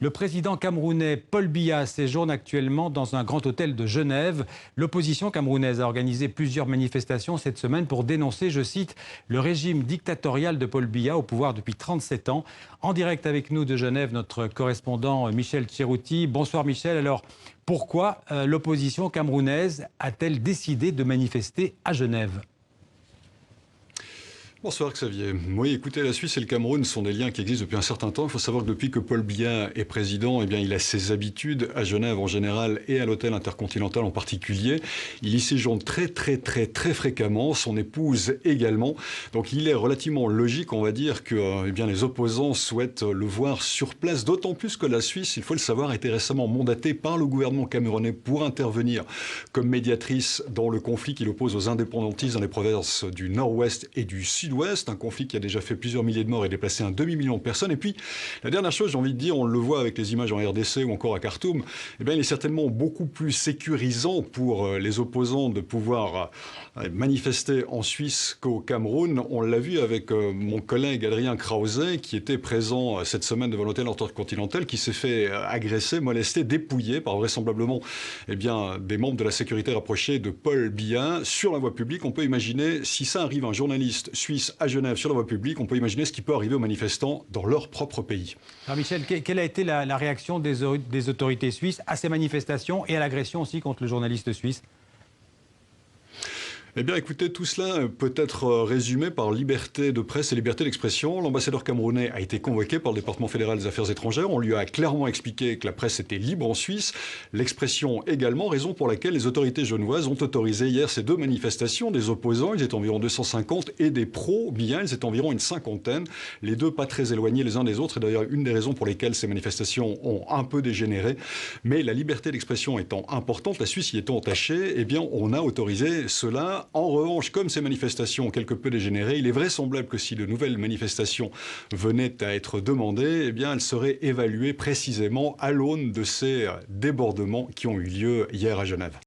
Le président camerounais Paul Biya séjourne actuellement dans un grand hôtel de Genève. L'opposition camerounaise a organisé plusieurs manifestations cette semaine pour dénoncer, je cite, le régime dictatorial de Paul Biya au pouvoir depuis 37 ans. En direct avec nous de Genève, notre correspondant Michel Tcherouti. Bonsoir Michel. Alors, pourquoi l'opposition camerounaise a-t-elle décidé de manifester à Genève ? Bonsoir Xavier. Oui, écoutez, la Suisse et le Cameroun sont des liens qui existent depuis un certain temps. Il faut savoir que depuis que Paul Biya est président, il a ses habitudes à Genève en général et à l'hôtel Intercontinental en particulier. Il y séjourne très fréquemment, son épouse également. Donc il est relativement logique, on va dire, que les opposants souhaitent le voir sur place. D'autant plus que la Suisse, il faut le savoir, a été récemment mandatée par le gouvernement camerounais pour intervenir comme médiatrice dans le conflit qui l'oppose aux indépendantistes dans les provinces du Nord-Ouest et du Sud-Ouest, un conflit qui a déjà fait plusieurs milliers de morts et déplacé un demi-million de personnes. Et puis, la dernière chose, j'ai envie de dire, on le voit avec les images en RDC ou encore à Khartoum, il est certainement beaucoup plus sécurisant pour les opposants de pouvoir manifester en Suisse qu'au Cameroun. On l'a vu avec mon collègue Adrien Krause, qui était présent cette semaine devant l'hôtel Intercontinental, qui s'est fait agresser, molester, dépouiller par vraisemblablement des membres de la sécurité rapprochée de Paul Biya sur la voie publique. On peut imaginer, si ça arrive à un journaliste suisse à Genève sur la voie publique, on peut imaginer ce qui peut arriver aux manifestants dans leur propre pays. Alors Michel, quelle a été la réaction des autorités suisses à ces manifestations et à l'agression aussi contre le journaliste suisse ? Écoutez, tout cela peut être résumé par liberté de presse et liberté d'expression. L'ambassadeur camerounais a été convoqué par le département fédéral des affaires étrangères. On lui a clairement expliqué que la presse était libre en Suisse. L'expression également, raison pour laquelle les autorités genevoises ont autorisé hier ces deux manifestations des opposants. Ils étaient environ 250 et des pro-Biya, ils étaient environ une cinquantaine. Les deux pas très éloignés les uns des autres. Et d'ailleurs, une des raisons pour lesquelles ces manifestations ont un peu dégénéré. Mais la liberté d'expression étant importante, la Suisse y étant attachée, on a autorisé cela. En revanche, comme ces manifestations ont quelque peu dégénéré, il est vraisemblable que si de nouvelles manifestations venaient à être demandées, elles seraient évaluées précisément à l'aune de ces débordements qui ont eu lieu hier à Genève.